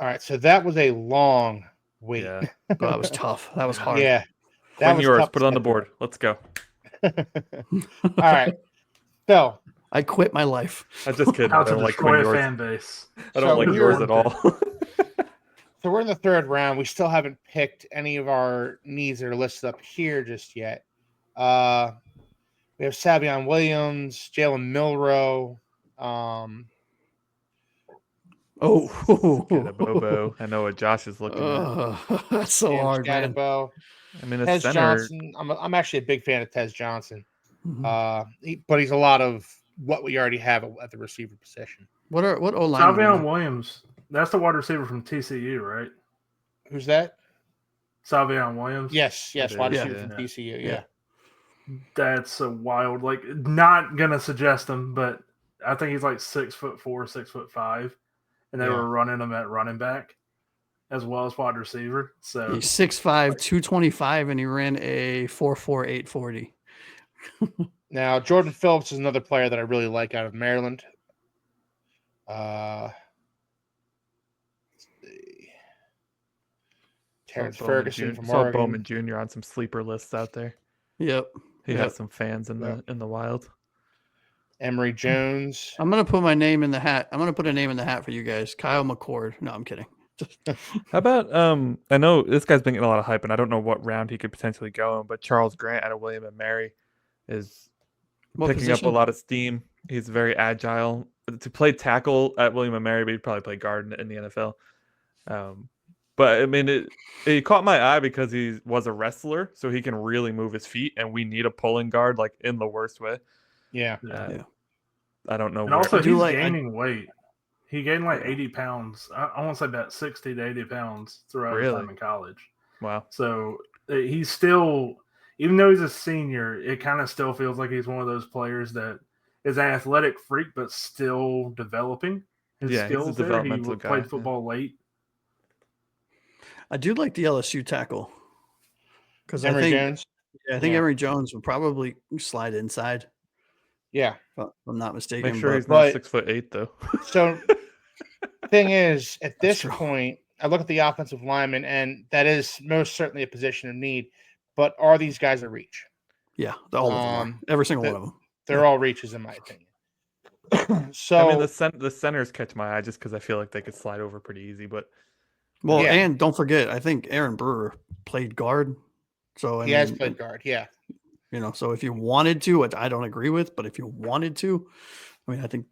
All right, so that was a long wait. Yeah. Oh, that was tough. That was hard. Yeah, that Quinn was Ewers, tough put to it on the get through. board. Let's go. All right, so I quit my life. I'm just kidding. I How to don't like Quinn destroy a Ewers. fan base. I don't like we yours were- at all. So we're in the third round. We still haven't picked any of our needs that are listed up here just yet. We have Savion Williams, Jalen Milroe. Bobo. I know what Josh is looking at. That's so James hard, man. Scatterbo. I mean, a Tez center. Johnson. I'm actually a big fan of Tez Johnson. Mhm. But he's a lot of what we already have at the receiver position. What O line? Savion Williams. That's the wide receiver from TCU, right? Who's that? Savion Williams. Yes, It wide is, receiver yeah. from TCU. Yeah. Yeah. That's a wild. Like, not gonna suggest him, but I think he's like 6'4", 6'5", and they were running him at running back as well as wide receiver. So He's 6'5", 225, and he ran a 4.4 840. Now Jordan Phillips is another player that I really like out of Maryland. Let's see. Terrence Ferguson from Saw Oregon. Bowman Jr. on some sleeper lists out there. Yep. He has some fans in the wild. Emory Jones. I'm gonna put my name in the hat. I'm gonna put a name in the hat for you guys. Kyle McCord. No, I'm kidding. How about I know this guy's been getting a lot of hype, and I don't know what round he could potentially go in, but Charles Grant out of William and Mary is picking up a lot of steam. He's very agile. To play tackle at William and Mary, but he'd probably play guard in the NFL. But I mean, it caught my eye because he was a wrestler, so he can really move his feet, and we need a pulling guard like in the worst way. Yeah. I don't know. And also, he's like- gaining weight. He gained like 80 pounds. I want to say about 60 to 80 pounds throughout his time in college. Wow. So he's still, even though he's a senior, it kind of still feels like he's one of those players that is an athletic freak, but still developing his skills. He's a developmental guy. Played football late. I do like the LSU tackle because I Emory think Jones. Emory Jones would probably slide inside. Yeah. If I'm not mistaken. Make sure he's but- not 6'8" though. So thing is, at this true. point, I look at the offensive lineman, and that is most certainly a position of need. But are these guys a reach? Yeah, all of them are. Every single one of them. They're all reaches, in my opinion. So I mean, the centers catch my eye just because I feel like they could slide over pretty easy. But Well, Yeah. and don't forget, I think Aaron Brewer played guard. So he has played guard. Yeah. You know, so if you wanted to, which I don't agree with, but if you wanted to, I mean, I think,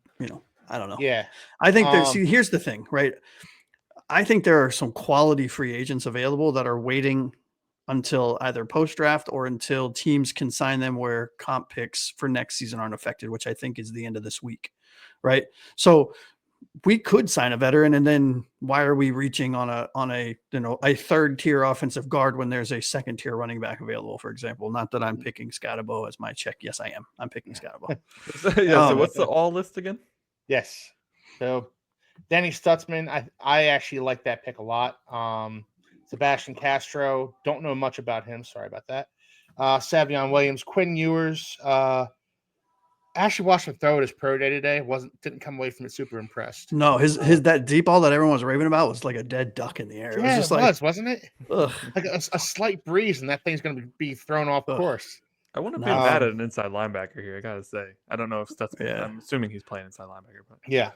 I don't know. Yeah. I think here's the thing, right? I think there are some quality free agents available that are waiting until either post draft or until teams can sign them where comp picks for next season aren't affected, which I think is the end of this week. Right. So we could sign a veteran, and then why are we reaching on a third tier offensive guard when there's a second tier running back available, for example? Not that I'm picking Scatterbo as my check. Yes, I am. I'm picking Scatterbo. so what's the all list again? Yes. So Danny Stutzman, I actually like that pick a lot. Sebastian Castro, don't know much about him. Sorry about that. Savion Williams, Quinn Ewers. I actually watched him throw at his pro day today. Didn't come away from it super impressed. No, his that deep ball that everyone was raving about was like a dead duck in the air. It was just wasn't it? Ugh. Like a slight breeze, and that thing's going to be thrown off course. I wouldn't be mad at an inside linebacker here. I gotta say, I don't know if that's. Yeah. I'm assuming he's playing inside linebacker, but Yeah.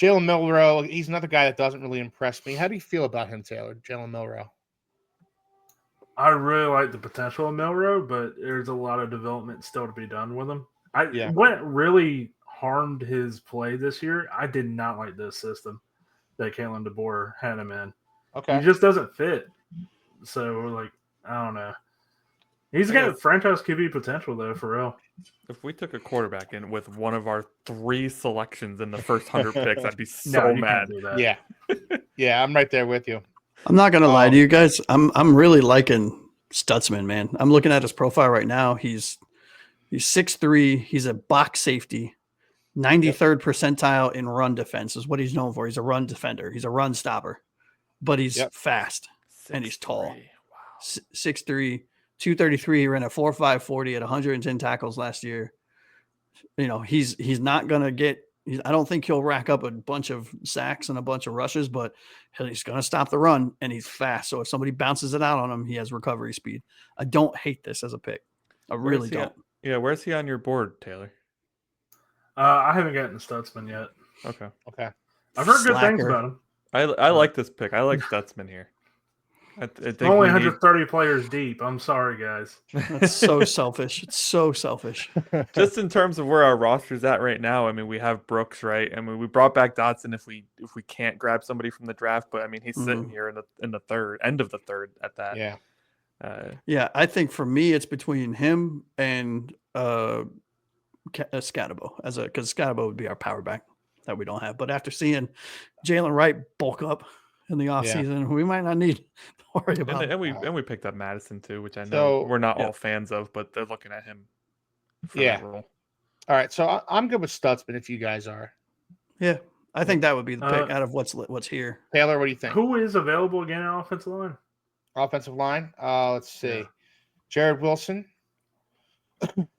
Jalen Milroe, he's another guy that doesn't really impress me. How do you feel about him, Taylor? Jalen Milroe. I really like the potential of Milroe, but there's a lot of development still to be done with him. What really harmed his play this year, I did not like this system that Kalen DeBoer had him in. Okay. He just doesn't fit. So, I don't know. He's got franchise QB potential, though, for real. if we took a quarterback in with one of our 3 selections in the first 100 picks, I'd be so mad. Yeah. Yeah, I'm right there with you. I'm not gonna lie to you guys. I'm really liking Stutzman, man. I'm looking at his profile right now. He's 6'3". He's a box safety, 93rd percentile in run defense is what he's known for. He's a run defender. He's a run stopper, but he's fast and he's tall. Wow. 6'3", 233. He ran a 4.5 40 at 110 tackles last year. You know, he's not gonna get I don't think he'll rack up a bunch of sacks and a bunch of rushes, but he's going to stop the run, and he's fast. So if somebody bounces it out on him, he has recovery speed. I don't hate this as a pick. I really don't. Where's he on your board, Taylor? I haven't gotten Stutzman yet. Okay. I've heard good things about him. I like this pick. I like Stutzman here. I think only 130 players deep. I'm sorry, guys. That's so selfish. It's so selfish. Just in terms of where our roster's at right now, I mean, we have Brooks, right? I mean, we brought back Dotson if we can't grab somebody from the draft, but I mean, he's sitting here in the third, end of the third at that. Yeah. Yeah, I think for me, it's between him and Scatabo because Scatabo would be our power back that we don't have. But after seeing Jalen Wright bulk up in the offseason, we might not need to worry about it. And we picked up Madison too, which I know we're not all fans of, but they're looking at him for that role. All right, so I'm good with Stutzman if you guys are. Yeah, I think that would be the pick out of what's here. Taylor, what do you think? Who is available again on offensive line? Offensive line? Let's see. Yeah. Jared Wilson,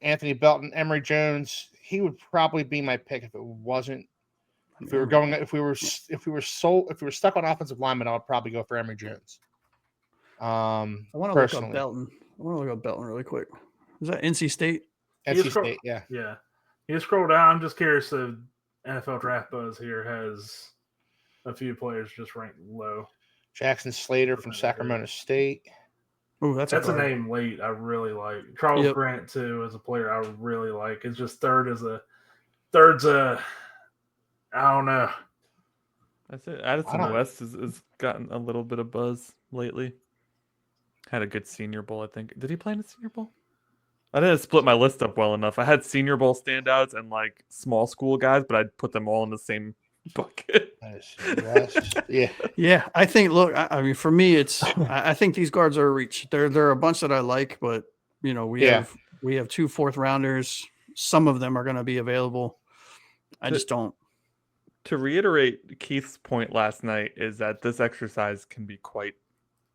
Anthony Belton, Emory Jones. He would probably be my pick if it wasn't. If we were stuck on offensive lineman, I would probably go for Emory Jones. I want to look up Belton. Really quick. Is that NC State? NC State, yeah. Yeah. You scroll down. I'm just curious if NFL Draft Buzz here has a few players just ranked low. Jackson Slater from Sacramento State. Oh, that's a name late I really like. Charles Grant too is a player I really like. It's just third's a I don't know. That's it. Addison West has gotten a little bit of buzz lately. Had a good Senior Bowl, I think. Did he play in the Senior Bowl? I didn't split my list up well enough. I had Senior Bowl standouts and like small school guys, but I'd put them all in the same bucket. Yeah. I think. Look, I mean, for me, I think these guards are a reach. There are a bunch that I like, but we have 2 4th rounders. Some of them are going to be available. I just don't. To reiterate Keith's point last night is that this exercise can be quite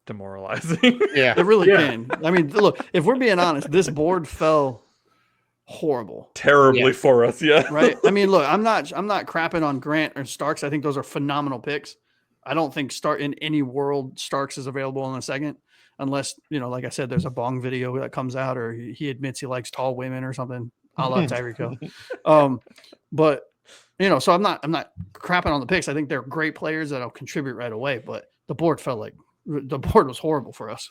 demoralizing. Yeah, it really can. I mean, look, if we're being honest, this board fell terribly for us. Yeah, right. I mean, look, I'm not crapping on Grant or Starks. I think those are phenomenal picks. I don't think in any world Starks is available in a second, unless like I said, there's a Bong video that comes out or he admits he likes tall women or something, a la Tyreek Hill. But so I'm not crapping on the picks. I think they're great players that'll contribute right away. But the board was horrible for us.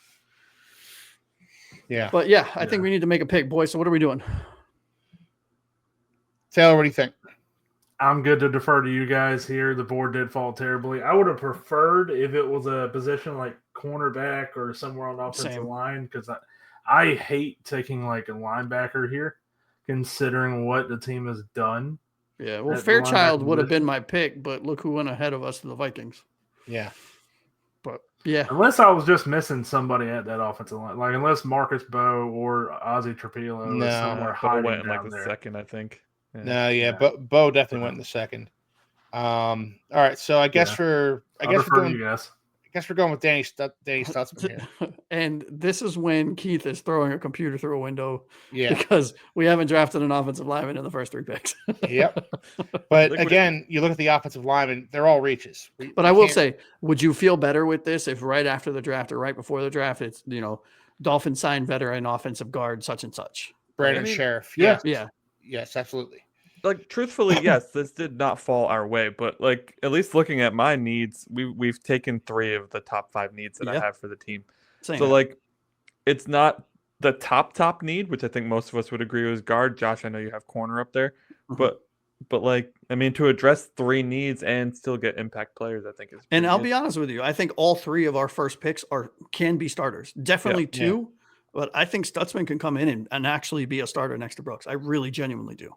Yeah. But I think we need to make a pick, boys. So what are we doing? Taylor, what do you think? I'm good to defer to you guys here. The board did fall terribly. I would have preferred if it was a position like cornerback or somewhere on the offensive line, because I hate taking like a linebacker here, considering what the team has done. Yeah, well, Fairchild would have been my pick, but look who went ahead of us to the Vikings. Yeah. But, yeah. Unless I was just missing somebody at that offensive line. Like, unless Marcus Bowe or Ozzie Trapilo is somewhere hiding went down like there. The second, I think. Yeah. But Bowe definitely went in the second. All right, so I guess we're going with Danny Stutzman here. And this is when Keith is throwing a computer through a window. Yeah. Because we haven't drafted an offensive lineman in the first 3 picks. Yep. But again, you look at the offensive linemen, they're all reaches. But I will say, would you feel better with this if right after the draft or right before the draft, it's, Dolphins signed veteran offensive guard such and such? Brandon Sheriff. Yeah. Yes, absolutely. Like, truthfully, yes, this did not fall our way, but like, at least looking at my needs, we've taken 3 of the top 5 needs that I have for the team. So like, it's not the top need, which I think most of us would agree was guard. Josh, I know you have corner up there, but like, I mean, to address 3 needs and still get impact players, I think is. And I'll be honest with you, I think all 3 of our first picks can be starters. Definitely 2, but I think Stutzman can come in and actually be a starter next to Brooks. I really genuinely do.